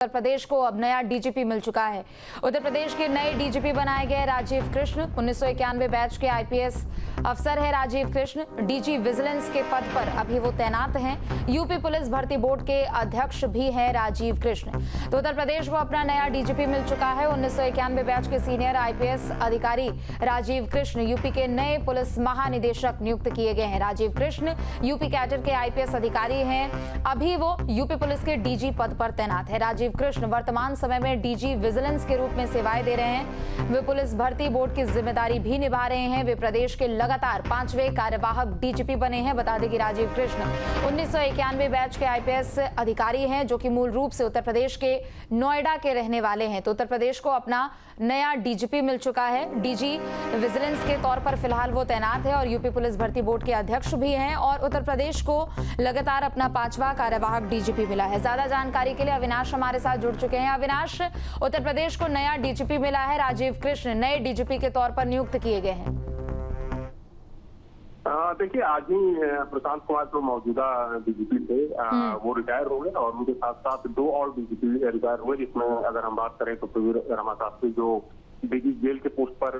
उत्तर प्रदेश को अब नया डीजीपी मिल चुका है। उत्तर प्रदेश के नए डीजीपी बनाए गए राजीव कृष्ण 1991 बैच के आईपीएस अफसर है। राजीव कृष्ण डीजी विजिलेंस के पद पर अभी वो तैनात हैं। यूपी पुलिस भर्ती बोर्ड के अध्यक्ष भी हैं राजीव कृष्ण। तो उत्तर प्रदेश को अपना नया डीजीपी मिल चुका है। 1991 बैच के सीनियर आईपीएस अधिकारी राजीव कृष्ण यूपी के नए पुलिस महानिदेशक नियुक्त किए गए हैं। राजीव कृष्ण यूपी कैडर के आईपीएस अधिकारी हैं। अभी वो यूपी पुलिस के डीजी पद पर तैनात है। राजीव कृष्ण वर्तमान समय में डीजी विजिलेंस के रूप में सेवाएं दे रहे हैं। वे पुलिस भर्ती बोर्ड की जिम्मेदारी भी निभा रहे हैं। वे प्रदेश के लगातार 5वें कार्यवाहक डीजीपी बने हैं। बता दें कि राजीव कृष्ण 1991 बैच के आईपीएस अधिकारी हैं, जो कि मूल रूप से उत्तर प्रदेश के नोएडा के रहने वाले हैं। तो उत्तर प्रदेश को अपना नया डीजीपी मिल चुका है। डीजी विजिलेंस के तौर पर फिलहाल वो तैनात है और यूपी पुलिस भर्ती बोर्ड के अध्यक्ष भी हैं। और उत्तर प्रदेश को लगातार अपना 5वां कार्यवाहक डीजीपी मिला है। ज्यादा जानकारी के लिए अविनाश हमारे साथ जुड़ चुके हैं। अविनाश, उत्तर प्रदेश को नया डीजीपी मिला है। राजीव कृष्ण नए डीजीपी के तौर पर नियुक्त किए गए हैं। देखिए, आज ही प्रशांत कुमार जो मौजूदा डीजीपी थे वो रिटायर हो गए और उनके साथ साथ 2 और डीजीपी रिटायर हुए, जिसमें अगर हम बात करें तो प्रवीर रमा शास्त्री जो डीजी जेल के पोस्ट पर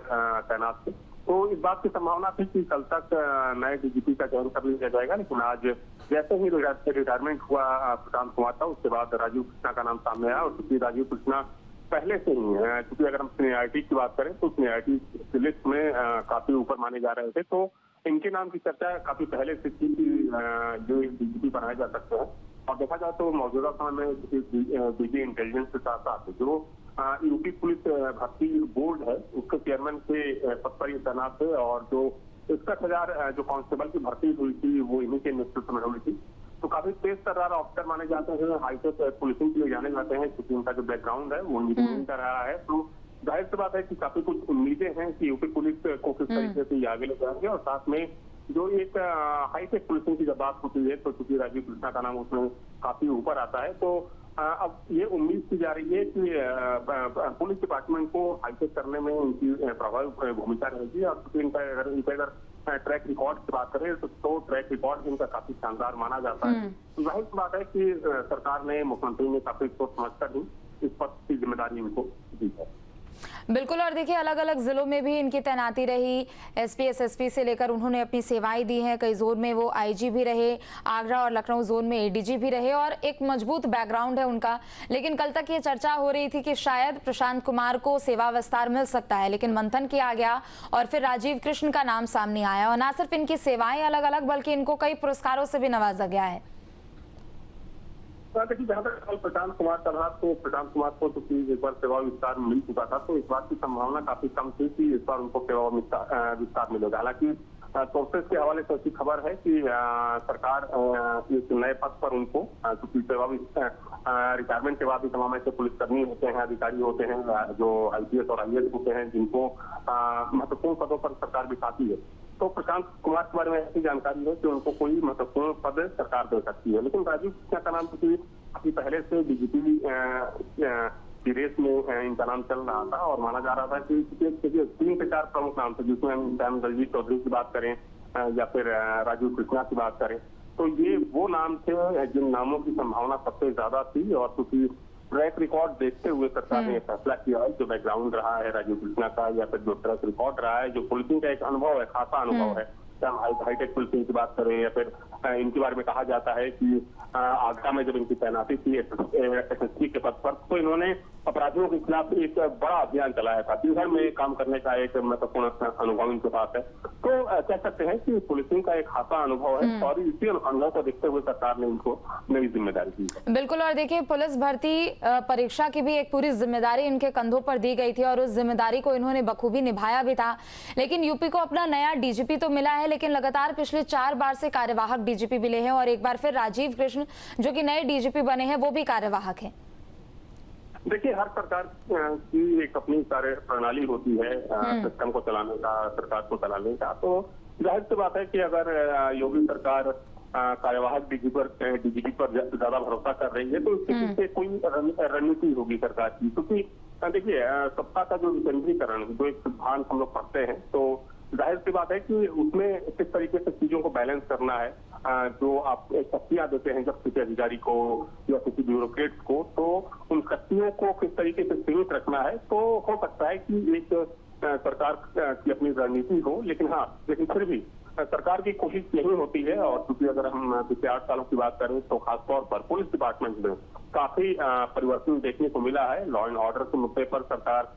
तैनात थे। तो इस बात की संभावना थी कि कल तक नए डीजीपी का चयन कर लिया जाएगा, लेकिन आज जैसे ही रिटायरमेंट हुआ प्रशांत कुमार का, उसके बाद राजीव कृष्णा का नाम सामने आया। और क्योंकि राजीव कृष्णा पहले से ही क्योंकि अगर हम सीनियरिटी की बात करें तो सीनियरिटी लिस्ट में काफी ऊपर माने जा रहे थे, तो इनके नाम की चर्चा काफी पहले से थी कि जो डीजीपी बनाए जा सकते हैं। और देखा जाए तो मौजूदा समय में डीजी इंटेलिजेंस के साथ साथ जो यूपी पुलिस भर्ती बोर्ड है उसके चेयरमैन के पद पर तैनात है। और जो 61,000 जो कांस्टेबल की भर्ती हुई थी वो इन्हीं के नेतृत्व में हुई थी। तो काफी तेज तर्रार ऑफिसर माने जाते हैं, हाईटेक पुलिसिंग के लिए जाने जाते हैं, क्योंकि उनका जो बैकग्राउंड है वो इंजीनियरिंग का रहा है। तो जाहिर सी बात है कि काफी कुछ उम्मीदें हैं कि यूपी पुलिस को किस तरीके से आगे ले जाएंगे। और साथ में जो एक हाईटेक पुलिसिंग की जब बात होती है तो चूंकि राजीव कृष्णा का नाम उसमें काफी ऊपर आता है, तो अब ये उम्मीद की जा रही है कि पुलिस डिपार्टमेंट को हाईटेक करने में उनकी प्रभावी भूमिका रहेगी। और क्योंकि इनका अगर ट्रैक रिकॉर्ड की बात करें तो ट्रैक रिकॉर्ड इनका काफी शानदार माना जाता है। तो जाहिर सी बात है कि सरकार ने, मुख्यमंत्री ने काफी सोच समझकर ही इस पद की जिम्मेदारी इनको दी है। बिल्कुल। और देखिए, अलग अलग जिलों में भी इनकी तैनाती रही। एसपी एसएसपी से लेकर उन्होंने अपनी सेवाएं दी हैं। कई जोन में वो आईजी भी रहे, आगरा और लखनऊ जोन में एडीजी भी रहे और एक मजबूत बैकग्राउंड है उनका। लेकिन कल तक ये चर्चा हो रही थी कि शायद प्रशांत कुमार को सेवा विस्तार मिल सकता है, लेकिन मंथन किया गया और फिर राजीव कृष्ण का नाम सामने आया। और न सिर्फ इनकी सेवाएं अलग अलग, बल्कि इनको कई पुरस्कारों से भी नवाजा गया है। देखिए, जहाँ तक कल प्रशांत कुमार का रहा तो प्रशांत कुमार को तो एक बार सेवा विस्तार मिल चुका था, तो इस बात की संभावना काफी कम थी कि इस बार उनको सेवा विस्तार मिलेगा। हालांकि सोर्सेज के हवाले से ऐसी खबर है कि सरकार इस नए पद पर उनको, क्योंकि सेवा रिटायरमेंट के बाद भी तमाम ऐसे पुलिसकर्मी होते हैं, अधिकारी होते हैं जो आईपीएस और आईएएस होते हैं, जिनको महत्वपूर्ण पदों पर सरकार बिठाती है। तो प्रशांत कुमार के बारे में ऐसी जानकारी है कि उनको कोई महत्वपूर्ण पद सरकार दे सकती है। लेकिन राजीव कृष्णा का नाम क्योंकि काफी पहले से डीजीपी की रेस में इनका नाम चल रहा था और माना जा रहा था कि 3 से 4 प्रमुख नाम थे, जिसमें हम दलजीत चौधरी की बात करें या फिर राजीव कृष्णा की बात करें, तो ये वो नाम थे जिन नामों की संभावना सबसे ज्यादा थी। और क्योंकि ट्रैक रिकॉर्ड देखते हुए सरकार ने फैसला किया है, जो बैकग्राउंड रहा है राजीव कृष्णा का या फिर जो ट्रैक रिकॉर्ड रहा है, जो पुलिसिंग का एक अनुभव है, खासा अनुभव है, हाईटेक पुलिसिंग की बात करें या फिर इनके बारे में कहा जाता है कि आगरा में जब इनकी तैनाती थी एसएसपी के पद पर, तो इन्होंने अपराधियों के खिलाफ एक बड़ा अभियान चलाया था। दिनभर में काम करने का एक महत्वपूर्ण अनुभव इनके पास है। तो कह सकते हैं कि पुलिसिंग का एक खासा अनुभव है और इसी अनुभव को देखते हुए सरकार ने इनको नई जिम्मेदारी दी है। बिल्कुल। और देखिए, पुलिस भर्ती परीक्षा की भी एक पूरी जिम्मेदारी इनके कंधों पर दी गई थी और उस जिम्मेदारी को इन्होंने बखूबी निभाया भी था। लेकिन यूपी को अपना नया डीजीपी तो मिला है, लेकिन लगातार पिछले 4 बार से कार्यवाहक डीजीपी मिले हैं और एक बार फिर राजीव कृष्ण जो कि नए डीजीपी बने हैं वो भी कार्यवाहक हैं। देखिए, हर सरकार की एक अपनी कार्य प्रणाली होती है सिस्टम को चलाने का, सरकार को चलाने का। तो जाहिर सी बात है कि अगर योगी सरकार कार्यवाहक डीजीपी पर ज्यादा भरोसा कर रही है तो इसके पीछे कोई रणनीति होगी सरकार की। क्योंकि देखिए, सत्ता का जो विकेंद्रीकरण, जो एक सिद्धांत हम लोग पढ़ते हैं, तो जाहिर सी बात है कि उसमें किस तरीके से चीजों को बैलेंस करना है। जो आप शक्तियां देते हैं जब किसी अधिकारी को या किसी ब्यूरोक्रेट्स को, तो उन शक्तियों को किस तरीके से सीमित रखना है। तो हो सकता है कि एक सरकार की अपनी रणनीति हो, लेकिन फिर भी सरकार की कोशिश यही होती है। और क्योंकि अगर हम पिछले 8 सालों की बात करें तो खासतौर पर पुलिस डिपार्टमेंट में काफी परिवर्तन देखने को मिला है। लॉ एंड ऑर्डर के मुद्दे पर सरकार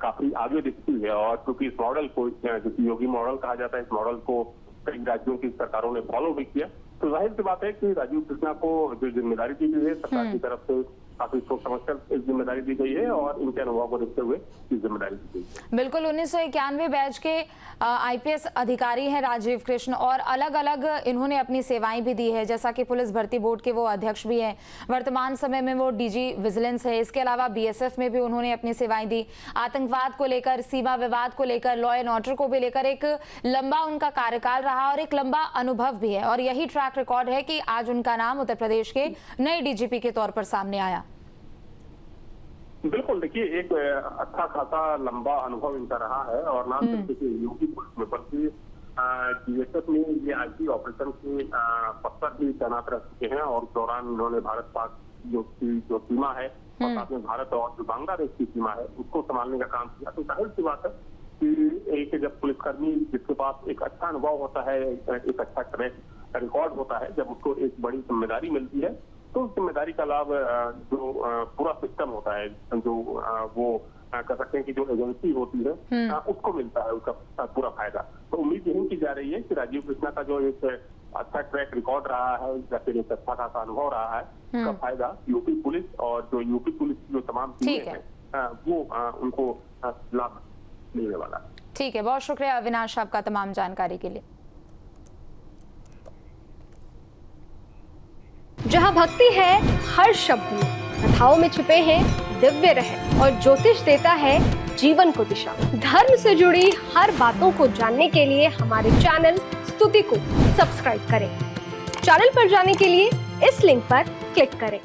काफी आगे दिखती है। और क्योंकि इस मॉडल को, जिसे योगी मॉडल कहा जाता है, इस मॉडल को कई राज्यों की सरकारों ने फॉलो भी किया, तो जाहिर सी बात है कि राजीव कृष्णा को जो जिम्मेदारी दी गई है सरकार की तरफ से, काफी सोच समझकर जिम्मेदारी दी गई है और इनके अनुभव को देखते हुए जिम्मेदारी दी गई है। बिल्कुल, 1991 बैच के आईपीएस अधिकारी हैं राजीव कृष्ण, और अलग अलग इन्होंने अपनी सेवाएं भी दी है, जैसा कि पुलिस भर्ती बोर्ड के वो अध्यक्ष भी हैं। वर्तमान समय में वो डीजी विजिलेंस है। इसके अलावा बीएसएफ में भी उन्होंने अपनी सेवाएं दी। आतंकवाद को लेकर, सीमा विवाद को लेकर, लॉ एंड ऑर्डर को भी लेकर एक लंबा उनका कार्यकाल रहा और एक लंबा अनुभव भी है। और यही ट्रैक रिकॉर्ड है कि आज उनका नाम उत्तर प्रदेश के नए डीजीपी के तौर पर सामने आया। बिल्कुल, देखिए, एक अच्छा खासा लंबा अनुभव इनका रहा है। और ना सिर्फ यूपी पुलिस में बल्कि बीएसएफ में ये आईटी ऑपरेशन के पद पर भी तैनात रह चुके हैं। और इस दौरान उन्होंने भारत पाक जो सीमा है और साथ में भारत और जो बांग्लादेश की सीमा है उसको संभालने का काम किया। तो जाहिर सी बात है कि एक जब पुलिसकर्मी जिसके पास एक अच्छा अनुभव होता है, एक अच्छा ट्रैक रिकॉर्ड होता है, जब उसको एक बड़ी जिम्मेदारी मिलती है तो उस जिम्मेदारी का लाभ जो पूरा सिस्टम होता है, जो वो कह सकते हैं कि जो एजेंसी होती है उसको मिलता है उसका पूरा फायदा। तो उम्मीद यही की जा रही है कि राजीव कृष्णा का जो एक अच्छा ट्रैक रिकॉर्ड रहा है या फिर एक अच्छा खासा अनुभव रहा है, उसका फायदा यूपी पुलिस और जो यूपी पुलिस की जो तमाम टीमें हैं वो उनको लाभ मिलने वाला है। ठीक है, बहुत शुक्रिया अविनाश आपका तमाम जानकारी के लिए। जहाँ भक्ति है हर शब्द में, कथाओं में छुपे हैं दिव्य रहस्य और ज्योतिष देता है जीवन को दिशा। धर्म से जुड़ी हर बातों को जानने के लिए हमारे चैनल स्तुति को सब्सक्राइब करें। चैनल पर जाने के लिए इस लिंक पर क्लिक करें।